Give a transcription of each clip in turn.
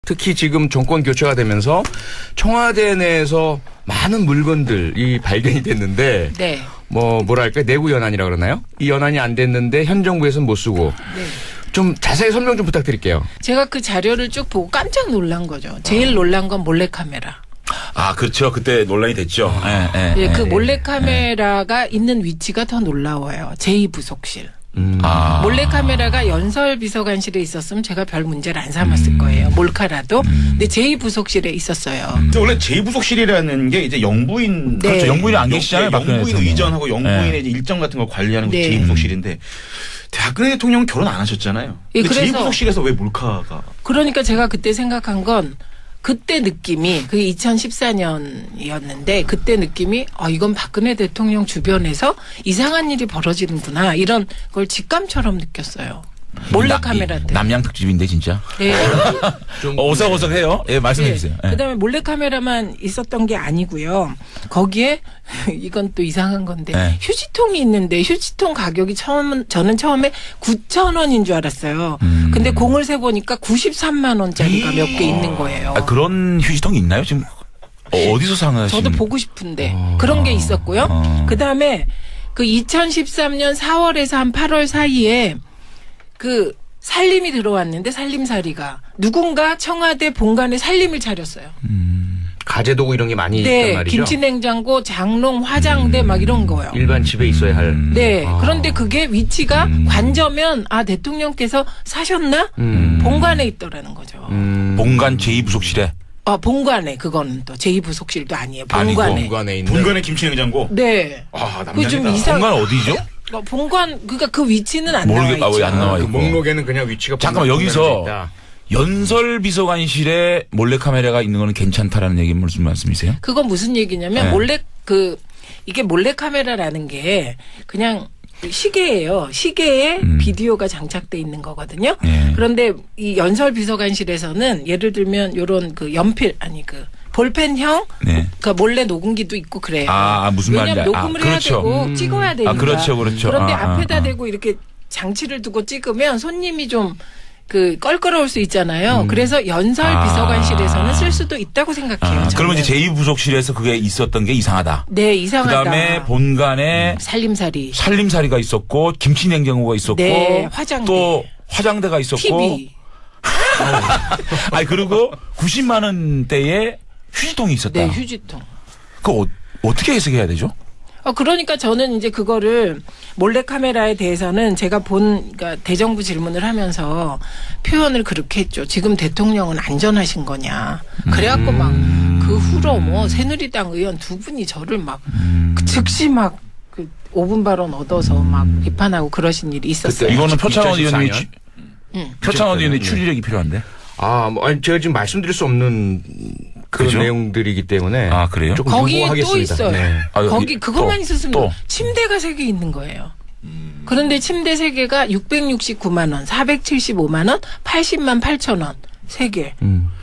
특히 지금 정권 교체가 되면서 청와대 내에서 많은 물건들이 발견이 됐는데 네. 뭐랄까 내부 연한이라 그러나요? 이 연한이 안 됐는데 현 정부에서는 못 쓰고 네. 좀 자세히 설명 좀 부탁드릴게요. 제가 그 자료를 쭉 보고 깜짝 놀란 거죠. 제일 놀란 건 몰래카메라. 아, 그렇죠. 그때 논란이 됐죠. 예, 그 몰래카메라가 있는 위치가 더 놀라워요. 제2부속실. 몰래카메라가 연설비서관실에 있었으면 제가 별 문제를 안 삼았을 거예요. 몰카라도. 근데 제2부속실에 있었어요. 근데 원래 제2부속실이라는 게 이제 영부인. 네. 그렇죠. 영부인이 안 계시잖아요. 영부인 의전하고 영부인의 이제 일정 같은 걸 관리하는 게 제2부속실인데 박근혜 대통령은 결혼 안 하셨잖아요. 예, 그래서 제2부속실에서 왜 몰카가. 그러니까 제가 그때 생각한 건 그때 느낌이 그게 2014년이었는데 그때 느낌이 이건 박근혜 대통령 주변에서 이상한 일이 벌어지는구나 이런 걸 직감처럼 느꼈어요. 몰래카메라 때문에. 남양 특집인데 진짜. 네. 좀 오싹오싹해요. 예, 말씀해 주세요. 네. 그다음에 몰래카메라만 있었던 게 아니고요. 거기에 이건 또 이상한 건데 휴지통이 있는데 휴지통 가격이 저는 처음에 9,000원인 줄 알았어요. 근데 공을 세 보니까 93만 원짜리가 몇 개 있는 거예요. 그런 휴지통이 있나요? 지금 어디서 상하시는? 저도 보고 싶은데 그런 게 있었고요. 그다음에 그 2013년 4월에서 한 8월 사이에 그 살림이 들어왔는데 살림살이가 누군가 청와대 본관에 살림을 차렸어요. 가재도구 이런 게 많이 있단 말이죠. 김치냉장고, 장롱, 화장대 막 이런 거요. 일반 집에 있어야 할. 네. 그런데 그게 위치가 관저면 대통령께서 사셨나? 본관에 있더라는 거죠. 본관 제2부속실에. 본관에 그거는 또 제2부속실도 아니에요. 본관에. 본관에 있는. 본관에 김치냉장고. 네. 남양이다. 좀 이상. 본관 어디죠? 본관 그러니까 그 위치는 안 나와 있죠. 왜 안 나와 있고. 그 목록에는 그냥 위치가. 잠깐만 여기서 연설비서관실에 몰래카메라가 있는 거는 괜찮다라는 얘기 무슨 말씀이세요? 그건 무슨 얘기냐면 이게 몰래카메라라는 게 그냥 시계예요. 시계에 비디오가 장착돼 있는 거거든요. 그런데 이 연설비서관실에서는 예를 들면 요런 그 연필 볼펜형 그러니까 몰래 녹음기도 있고 그래요. 무슨 말인지. 왜냐하면 녹음을 해야 그렇죠. 되고 찍어야 되니까. 그렇죠. 그런데 앞에다 대고 이렇게 장치를 두고 찍으면 손님이 좀 껄끄러울 수 있잖아요. 그래서 연설비서관실에서는 쓸 수도 있다고 생각해요. 그러면 이제 제2부속실에서 그게 있었던 게 이상하다. 네, 이상하다. 그다음에 본관에 살림살이가 있었고 김치냉장고가 있었고 네, 화장대. 또 화장대가 있었고 TV. 그리고 90만 원대의 휴지통이 있었다. 네, 휴지통. 그거 어떻게 해석해야 되죠? 그러니까 저는 이제 그거를 몰래카메라에 대해서는 제가 그러니까 대정부 질문을 하면서 표현을 그렇게 했죠. 지금 대통령은 안전하신 거냐. 그래갖고 막 그 후로 새누리당 의원 두 분이 저를 막 즉시 막 그 5분 발언 얻어서 막 비판하고 그러신 일이 있었어요. 이거는 표창원 의원이 추리력이 필요한데. 제가 지금 말씀드릴 수 없는 그런 내용들이기 때문에. 그래요? 조금 거기에 유보하겠습니다. 또 있어요. 네. 거기 그것만 있었으면 침대가 3개 있는 거예요. 그런데 침대 3개가 669만 원, 475만 원, 80만 8천 원 3개.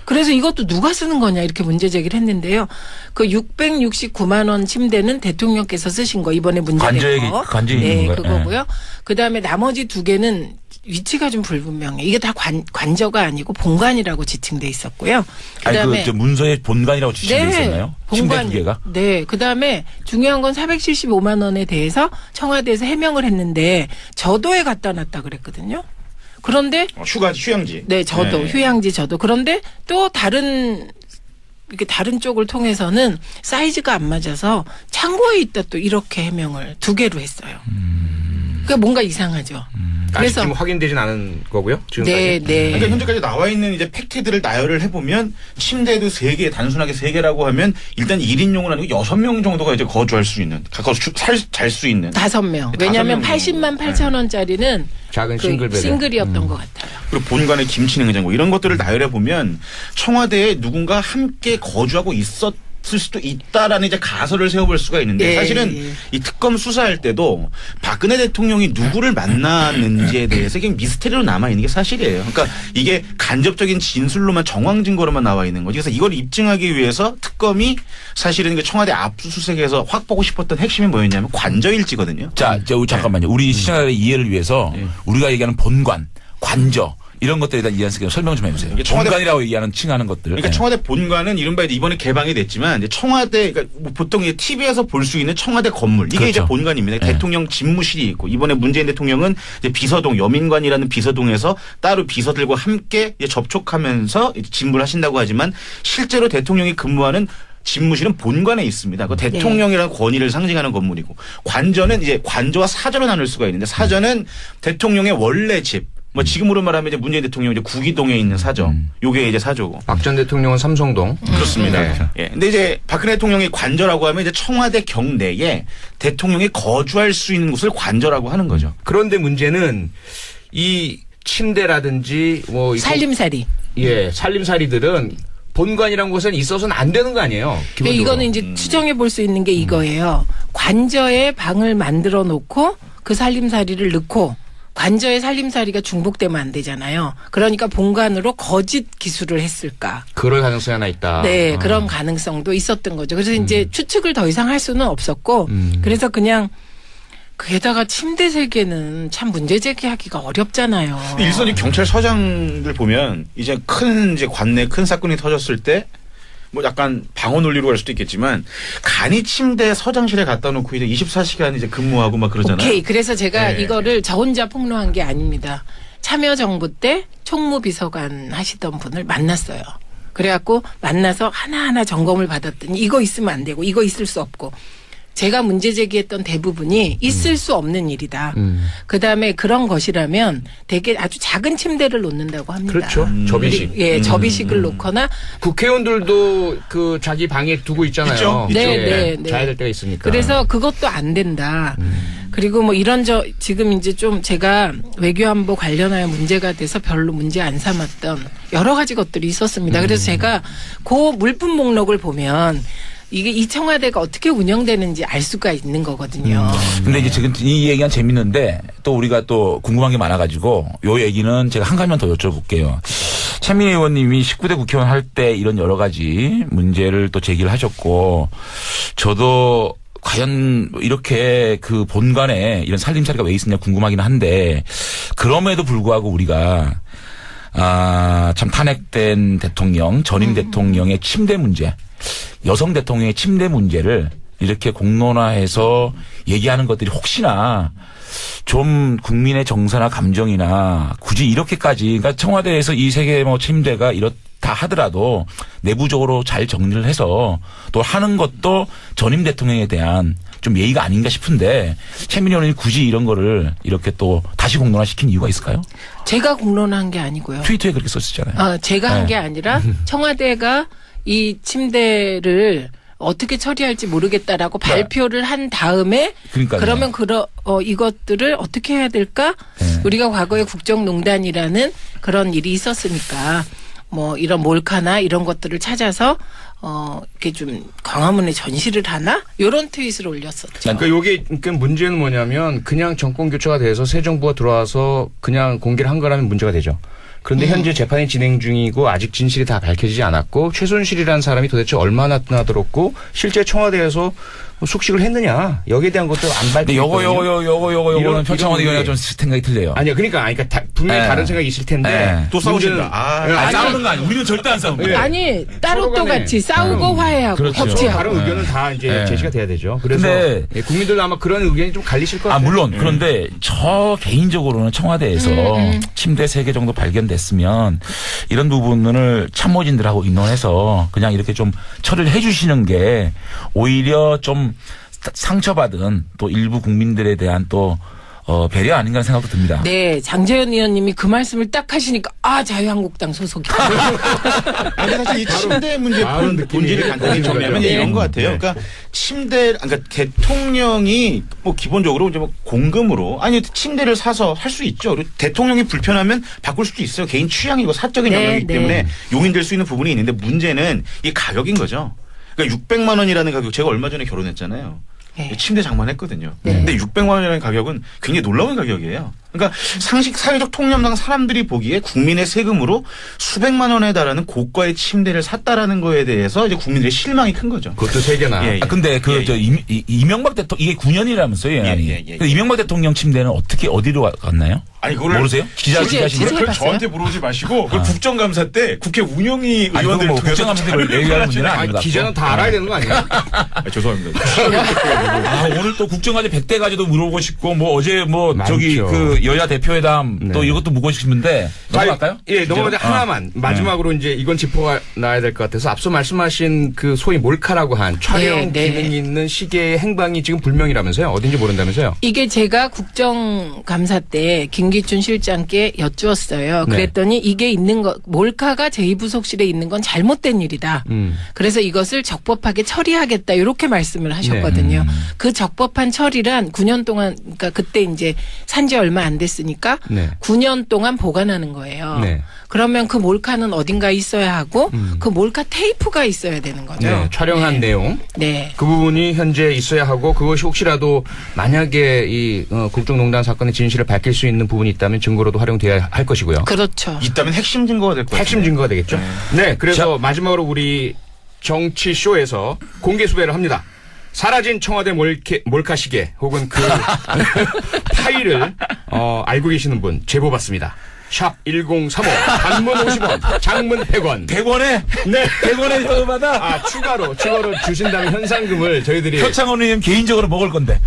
그래서 이것도 누가 쓰는 거냐 이렇게 문제 제기를 했는데요. 그 669만 원 침대는 대통령께서 쓰신 거 이번에 문제된 거. 관저에 네, 있는 그거고요. 그다음에 나머지 2개는 위치가 좀 불분명해. 이게 다 관저가 아니고 본관이라고 지칭돼 있었고요. 그다음에 문서에 본관이라고 지칭돼 있었나요? 본관. 침대 2개가? 네. 그다음에 중요한 건 475만 원에 대해서 청와대에서 해명을 했는데 저도에 갖다 놨다 그랬거든요. 그런데 휴양지. 네, 휴양지 저도. 그런데 또 다른 쪽을 통해서는 사이즈가 안 맞아서 창고에 있다 또 이렇게 해명을 2개로 했어요. 그러니까 뭔가 이상하죠. 그래서 지금 확인되진 않은 거고요. 지금까지. 네. 그러니까 현재까지 나와 있는 이제 팩트들을 나열을 해보면 침대도 3개, 단순하게 3개라고 하면 일단 1인용은 아니고 6명 정도가 이제 거주할 수 있는, 가까워서 잘 수 있는. 5명. 왜냐하면 80만 8천 원짜리는 작은 싱글베드. 싱글이었던 것 같아요. 그리고 본관의 김치냉장고 이런 것들을 나열해 보면 청와대에 누군가 함께 거주하고 있을 수도 있다라는 이제 가설을 세워볼 수가 있는데 사실은 이 특검 수사할 때도 박근혜 대통령이 누구를 만났는지에 대해서 그냥 미스테리로 남아있는 게 사실이에요. 그러니까 이게 간접적인 진술로만 정황 증거로만 나와 있는 거지. 그래서 이걸 입증하기 위해서 특검이 사실은 청와대 압수수색에서 확보하고 싶었던 핵심이 뭐였냐면 관저일지거든요. 잠깐만요. 우리 시청자들의 이해를 위해서 우리가 얘기하는 본관, 관저 이런 것들에 대한 이해한스님 설명 좀 해주세요. 이게 청와대- 본관이라고 얘기하는 칭하는 것들. 그러니까 네. 청와대 본관은 이른바 이번에 개방이 됐지만 이제 청와대 그러니까 뭐 보통 이제 TV에서 볼 수 있는 청와대 건물 이게 그렇죠. 이제 본관입니다. 네. 대통령 집무실이 있고 이번에 문재인 대통령은 이제 비서동 여민관이라는 비서동에서 따로 비서들과 함께 이제 접촉하면서 이제 집무를 하신다고 하지만 실제로 대통령이 근무하는 집무실은 본관에 있습니다. 그 대통령이라는 권위를 상징하는 건물이고 관저는 이제 관저와 사저로 나눌 수가 있는데 사저는 대통령의 원래 집. 뭐 지금으로 말하면 이제 문재인 대통령 이제 구기동에 있는 사저. 요게 이제 사저고. 박 전 대통령은 삼성동. 그렇습니다. 네. 예. 근데 이제 박근혜 대통령이 관저라고 하면 이제 청와대 경내에 대통령이 거주할 수 있는 곳을 관저라고 하는 거죠. 그런데 문제는 이 침대라든지 뭐 살림살이. 살림살이들은 본관이란 곳엔 있어서는 안 되는 거 아니에요? 근데 기본적으로. 이거는 이제 추정해 볼 수 있는 게 이거예요. 관저에 방을 만들어 놓고 그 살림살이를 넣고 관저에 살림살이가 중복되면 안 되잖아요. 그러니까 본관으로 거짓 기수를 했을까. 그럴 가능성이 하나 있다. 네, 그런 가능성도 있었던 거죠. 그래서 이제 추측을 더 이상 할 수는 없었고 그래서 그냥 게다가 침대 세계는 참 문제 제기하기가 어렵잖아요. 일선이 경찰서장들 보면 이제 큰 이제 관내 큰 사건이 터졌을 때 뭐 약간 방어 논리로 갈 수도 있겠지만 간이 침대 서장실에 갖다 놓고 이제 24시간 이제 근무하고 막 그러잖아요. 오케이. 그래서 제가 네. 이거를 저 혼자 폭로한 게 아닙니다. 참여정부 때 총무비서관 하시던 분을 만났어요. 그래갖고 만나서 하나하나 점검을 받았더니 이거 있으면 안 되고 이거 있을 수 없고 제가 문제 제기했던 대부분이 있을 수 없는 일이다. 그다음에 그런 것이라면 되게 아주 작은 침대를 놓는다고 합니다. 그렇죠. 접이식. 예, 접이식을 놓거나 국회의원들도 그 자기 방에 두고 있잖아요. 있죠. 네. 자야 될 때가 있으니까. 그래서 그것도 안 된다. 그리고 뭐 지금 이제 좀 제가 외교안보 관련하여 문제가 돼서 별로 문제 안 삼았던 여러 가지 것들이 있었습니다. 그래서 제가 그 물품 목록을 보면 이게 이 청와대가 어떻게 운영되는지 알 수가 있는 거거든요. 근데 이제 지금 이 얘기가 재밌는데 또 우리가 또 궁금한 게 많아가지고 요 얘기는 제가 한 가지만 더 여쭤볼게요. 최민희 의원님이 19대 국회의원 할 때 이런 여러 가지 문제를 또 제기를 하셨고 저도 과연 이렇게 그 본관에 이런 살림살이가 왜 있었냐 궁금하긴 한데 그럼에도 불구하고 우리가 참 탄핵된 대통령, 전임 대통령의 침대 문제, 여성 대통령의 침대 문제를 이렇게 공론화해서 얘기하는 것들이 혹시나 좀 국민의 정서나 감정이나 굳이 이렇게까지 그러니까 청와대에서 이 세계 뭐 침대가 이렇다 하더라도 내부적으로 잘 정리를 해서 또 하는 것도 전임 대통령에 대한 좀 예의가 아닌가 싶은데 최민희 의원이 굳이 이런 거를 이렇게 또 다시 공론화시킨 이유가 있을까요? 제가 공론화한 게 아니고요. 트위터에 그렇게 썼었잖아요. 제가 한 게 아니라 청와대가 이 침대를 어떻게 처리할지 모르겠다라고 발표를 한 다음에 그러니까요. 그러면 이것들을 어떻게 해야 될까? 네. 우리가 과거에 국정농단이라는 그런 일이 있었으니까 뭐 이런 몰카나 이런 것들을 찾아서 이렇게 좀 광화문에 전시를 하나? 이런 트윗을 올렸었죠. 그러니까 요게 그러니까 문제는 뭐냐면 그냥 정권 교체가 돼서 새 정부가 들어와서 그냥 공개를 한 거라면 문제가 되죠. 그런데 현재 재판이 진행 중이고 아직 진실이 다 밝혀지지 않았고 최순실이라는 사람이 도대체 얼마나 드나들었고 실제 청와대에서 숙식을 했느냐 여기에 대한 것도 안 근데 밝혀졌거든요. 요거는 표창원 의원이가 좀 생각이 틀려요. 아니요, 그러니까 분명히 네. 다른 생각이 있을 텐데 네. 또 싸우신다. 싸우는 거 아니에요. 우리는 절대 안 싸웁니다. 아니 따로 서로 또 간에 같이 싸우고 화해하고 그렇죠. 서로 협치하고. 다른 의견은 다 이제 네. 제시가 돼야 되죠. 그래서 근데 국민들도 아마 그런 의견이 좀 갈리실 것 같아요. 물론 그런데 저 개인적으로는 청와대에서 침대 3개 정도 발견됐으면 이런 부분을 참모진들하고 의논해서 그냥 이렇게 좀 처리를 해 주시는 게 오히려 좀 상처받은 또 일부 국민들에 대한 또 배려 아닌가 하는 생각도 듭니다. 네, 장재현 의원님이 그 말씀을 딱 하시니까 자유한국당 소속이다. 아니 사실 이 침대 문제 본질이 간단히 정리하면 이런 것 같아요. 그러니까 그러니까 대통령이 뭐 기본적으로 이제 뭐 공금으로 침대를 사서 할 수 있죠. 그리고 대통령이 불편하면 바꿀 수도 있어요. 개인 취향이고 사적인 영역이기 때문에 용인될 수 있는 부분이 있는데 문제는 이 가격인 거죠. 그러니까 600만 원이라는 가격 제가 얼마 전에 결혼했잖아요. 네. 침대 장만했거든요. 근데 600만 원이라는 가격은 굉장히 놀라운 가격이에요. 그러니까 상식 사회적 통념상 사람들이 보기에 국민의 세금으로 수백만 원에 달하는 고가의 침대를 샀다라는 거에 대해서 이제 국민들의 실망이 큰 거죠. 그것도 3개나. 예, 예. 근데 이명박 대통령 이게 9년이라면서요. 예. 이명박 대통령 침대는 어디로 갔나요? 아니 그거를 모르세요? 기자 취재 하시는 그걸 해봤어요? 저한테 물어보지 마시고 그걸 국정감사 때 국회 운영위 아니, 의원들 뭐 통해서 국정감사를 얘기하는 문제는 아닌 것 같고. 기자는 다 알아야 되는 거 아니에요? 죄송합니다. 아, 오늘 또 국정과제 100대 가지도 물어보고 싶고, 뭐 어제 뭐 많죠. 저기 그 여야 대표회담 네. 또 이것도 묻고 싶은데 넘어갈까요? 예, 넘어가자 주제로? 하나만. 마지막으로 이제 이건 짚어놔야 될 것 같아서 앞서 말씀하신 그 소위 몰카라고 한 촬영 네, 네. 기능이 있는 시계의 행방이 지금 불명이라면서요? 어딘지 모른다면서요? 이게 제가 국정감사 때 김기춘 실장께 여쭈었어요. 네. 그랬더니 이게 있는 거 몰카가 제2부속실에 있는 건 잘못된 일이다. 그래서 이것을 적법하게 처리하겠다 이렇게 말씀을 하셨거든요. 그 적법한 처리란 9년 동안 그러니까 그때 이제 산지 얼마 안 됐으니까 네. 9년 동안 보관하는 거예요. 네. 그러면 그 몰카는 어딘가에 있어야 하고 그 몰카 테이프가 있어야 되는 거죠. 네, 촬영한 내용. 네. 그 부분이 현재 있어야 하고 그것이 혹시라도 만약에 이 국정농단 사건의 진실을 밝힐 수 있는 부분이 있다면 증거로도 활용돼야 할 것이고요. 그렇죠. 있다면 핵심 증거가 될 것 같아요. 핵심 증거가 되겠죠. 네, 그래서 마지막으로 우리 정치쇼에서 공개 수배를 합니다. 사라진 청와대 몰카 시계 혹은 그 파일을 알고 계시는 분 제보 받습니다. 샵 1035 단문 50원 장문 100원 100원에? 네. 100원에 저거마다? 아 추가로 주신다면 현상금을 저희들이 표창원 의원 개인적으로 먹을 건데.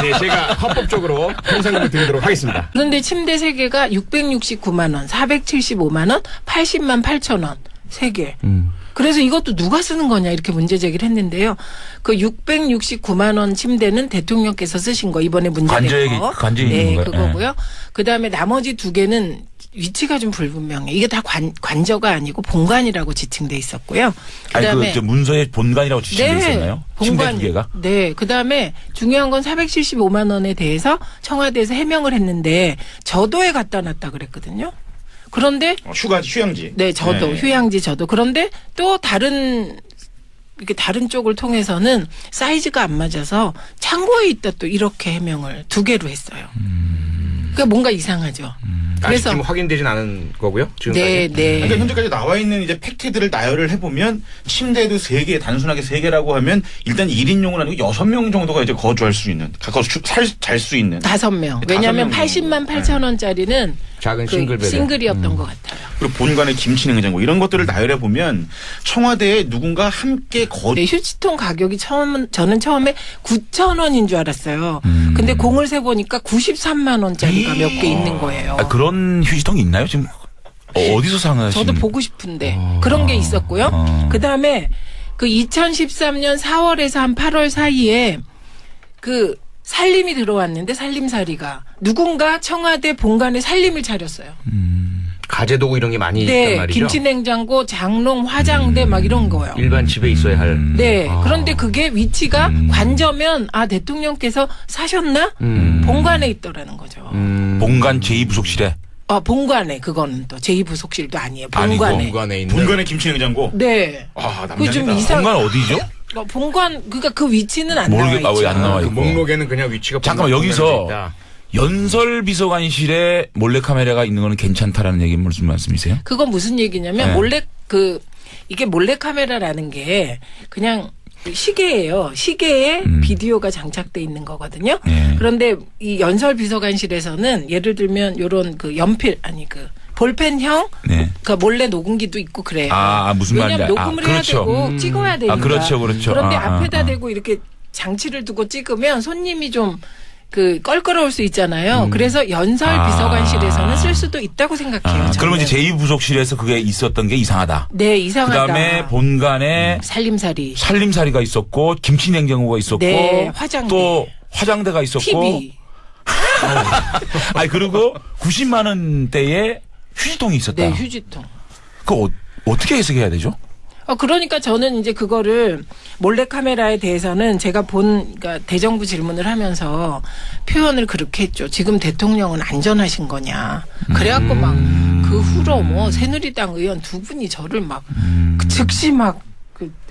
네, 제가 합법적으로 현상금을 드리도록 하겠습니다. 그런데 침대 3개가 669만 원, 475만 원, 80만 8천 원. 3개. 그래서 이것도 누가 쓰는 거냐 이렇게 문제 제기를 했는데요. 그 669만 원 침대는 대통령께서 쓰신 거 이번에 문제된 거. 관저에 네, 있는 거예요. 그거고요. 그다음에 나머지 2개는 위치가 좀 불분명해. 이게 다 관저가 아니고 본관이라고 지칭돼 있었고요. 아니 그다음에 그 문서에 본관이라고 지칭돼 있었나요? 침대 2개가? 네. 그다음에 중요한 건 475만 원에 대해서 청와대에서 해명을 했는데 저도에 갖다 놨다 그랬거든요. 그런데 휴양지. 네, 저도 네. 휴양지 저도. 그런데 또 이렇게 다른 쪽을 통해서는 사이즈가 안 맞아서 창고에 있다 또 이렇게 해명을 2개로 했어요. 그러니까 뭔가 이상하죠. 아직 그래서 지금 확인되진 않은 거고요. 지금까지. 네, 네. 그러니까 현재까지 나와 있는 이제 팩트들을 나열을 해보면 침대도 3개, 단순하게 3개라고 하면 일단 1인용은 아니고 6명 정도가 이제 거주할 수 있는, 가까워서 잘 수 있는. 5명. 왜냐하면 5명 80만 8천 원짜리는 작은 그 싱글베드. 싱글이었던 것 같아요. 그리고 본관의 김치 냉장고 이런 것들을 나열해 보면 청와대에 누군가 함께 네, 휴지통 가격이 저는 처음에 9천 원인 줄 알았어요. 근데 공을 세 보니까 93만 원짜리가 몇 개 있는 거예요. 아, 그런 휴지통이 있나요? 지금 어디서 상하시는? 저도 보고 싶은데 그런 게 있었고요. 그다음에 그 2013년 4월에서 한 8월 사이에 그 살림이 들어왔는데 살림살이가 누군가 청와대 본관에 살림을 차렸어요. 가재도구 이런 게 많이 있단 네, 말이죠. 김치냉장고, 장롱, 화장대 막 이런 거요. 일반 집에 있어야 할. 네. 그런데 그게 위치가 관저면 대통령께서 사셨나? 본관에 있더라는 거죠. 본관 제2부속실에. 본관에 그거는 또 제2부속실도 아니에요. 아니고, 본관에. 본관에 있는. 본관의 김치 냉장고. 네. 그 좀 이상. 본관 어디죠? 본관 그러니까 그 위치는 안 모르겠- 나와 있죠. 왜 안 나와 그 있고. 목록에는 그냥 위치가 잠깐만, 본관 여기서 공간에 있다. 연설비서관실에 몰래카메라가 있는 거는 괜찮다라는 얘기 무슨 말씀이세요? 그건 무슨 얘기냐면 네. 이게 몰래카메라라는 게 그냥 시계예요. 시계에 비디오가 장착돼 있는 거거든요. 네. 그런데 이 연설비서관실에서는 예를 들면 요런 그 연필 볼펜형 네. 그 몰래 녹음기도 있고 그래요. 무슨 말인지 왜냐하면 녹음을 해야 그렇죠. 되고 찍어야 되니까. 그렇죠. 그런데 앞에다 대고 이렇게 장치를 두고 찍으면 손님이 좀 껄끄러울 수 있잖아요. 그래서 연설비서관실에서는 쓸 수도 있다고 생각해요. 그러면 저는. 이제 제2부속실에서 그게 있었던 게 이상하다. 네, 이상하다. 그다음에 본관에 살림살이. 살림살이가 있었고 김치냉장고가 있었고 네, 화장대. 또 화장대가 있었고 TV. 그리고 90만 원대의 휴지통이 있었다. 네, 휴지통. 그거 어떻게 해석해야 되죠? 그러니까 저는 이제 그거를 몰래카메라에 대해서는 제가 그러니까 대정부 질문을 하면서 표현을 그렇게 했죠. 지금 대통령은 안전하신 거냐. 그래갖고 막 그 후로 새누리당 의원 2분이 저를 즉시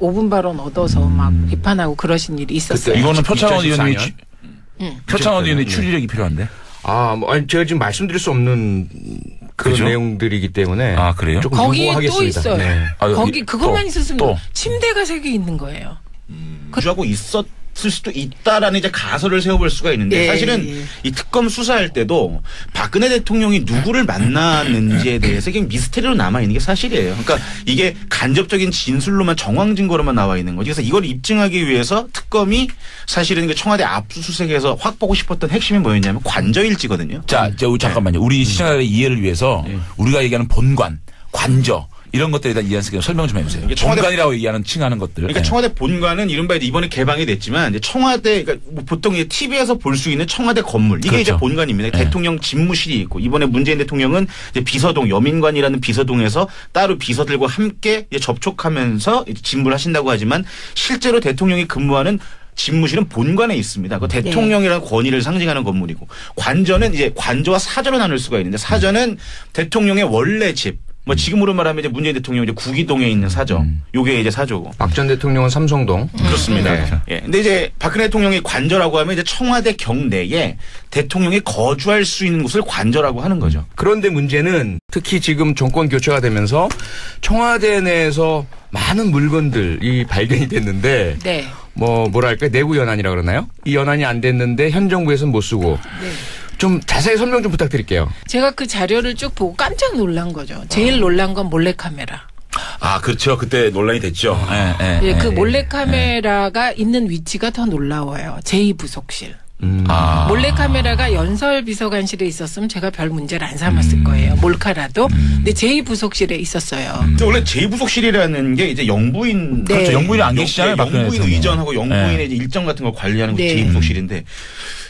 5분 발언 얻어서 막 비판하고 그러신 일이 있었어요. 이거는 표창원 의원님이 2014년? 표창원 의원의 추리력이 필요한데. 제가 지금 말씀드릴 수 없는 그런 그죠? 내용들이기 때문에. 그래요? 조금 거기 또 유보하겠습니다. 있어요. 네. 거기 그것만 또, 있었으면 또. 침대가 3개 있는 거예요. 거주하고 있었던 수도 있다라는 이제 가설을 세워볼 수가 있는데 사실은 이 특검 수사할 때도 박근혜 대통령이 누구를 만났는지에 대해서 그냥 미스테리로 남아 있는 게 사실이에요. 그러니까 이게 간접적인 진술로만 정황 증거로만 나와 있는 거지. 그래서 이걸 입증하기 위해서 특검이 사실은 청와대 압수수색에서 확보하고 싶었던 핵심이 뭐였냐면 관저일지거든요. 자, 잠깐만요. 우리 시청자들의 이해를 위해서 우리가 얘기하는 본관, 관저 이런 것들에 대한 이해한 설명 좀 해주세요. 본관이라고 얘기하는 칭하는 것들. 그러니까 청와대 본관은 이른바 이번에 개방이 됐지만 이제 청와대 그러니까 뭐 보통 이제 TV에서 볼 수 있는 청와대 건물 이게 이제 본관입니다. 대통령 집무실이 있고 이번에 문재인 대통령은 이제 비서동 여민관이라는 비서동에서 따로 비서들과 함께 이제 접촉하면서 이제 집무를 하신다고 하지만 실제로 대통령이 근무하는 집무실은 본관에 있습니다. 그 대통령이라는 권위를 상징하는 건물이고 관저는 이제 관저와 사저로 나눌 수가 있는데 사저는 대통령의 원래 집. 뭐 지금으로 말하면 이제 문재인 대통령 이제 구기동에 있는 사저. 요게 이제 사저고. 박 전 대통령은 삼성동. 그렇습니다. 네. 예. 근데 이제 박근혜 대통령이 관저라고 하면 이제 청와대 경내에 대통령이 거주할 수 있는 곳을 관저라고 하는 거죠. 그런데 문제는 특히 지금 정권 교체가 되면서 청와대 내에서 많은 물건들이 발견이 됐는데 네. 뭐랄까 내부 연한이라 그러나요? 이 연한이 안 됐는데 현 정부에서는 못 쓰고. 네. 좀 자세히 설명 좀 부탁드릴게요. 제가 그 자료를 쭉 보고 깜짝 놀란 거죠. 제일 놀란 건 몰래카메라. 아, 그렇죠. 그때 논란이 됐죠. 그 몰래카메라가 있는 위치가 더 놀라워요. 제2부속실. 몰래카메라가 연설비서관실에 있었으면 제가 별 문제를 안 삼았을 거예요. 몰카라도. 근데 제2부속실에 있었어요. 원래 제2부속실이라는 게 이제 영부인. 그렇죠. 영부인이 안 계시잖아요. 영부인 의전하고 영부인의 이제 일정 같은 걸 관리하는 게 제2부속실인데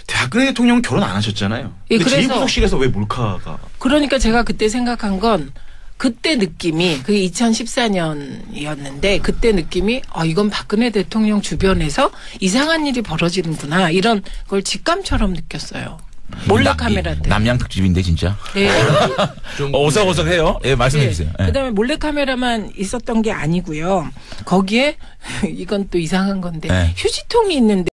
박근혜 대통령은 결혼 안 하셨잖아요. 근데 제2부속실에서 왜 몰카가. 그러니까 제가 그때 생각한 건 그때 느낌이 그게 2014년이었는데 그때 느낌이 이건 박근혜 대통령 주변에서 이상한 일이 벌어지는구나 이런 걸 직감처럼 느꼈어요. 몰래카메라 때문에. 남양 특집인데 진짜. 네. 좀 오싹오싹해요. 예, 말씀해 주세요. 네. 그다음에 몰래카메라만 있었던 게 아니고요. 거기에 이건 또 이상한 건데 휴지통이 있는데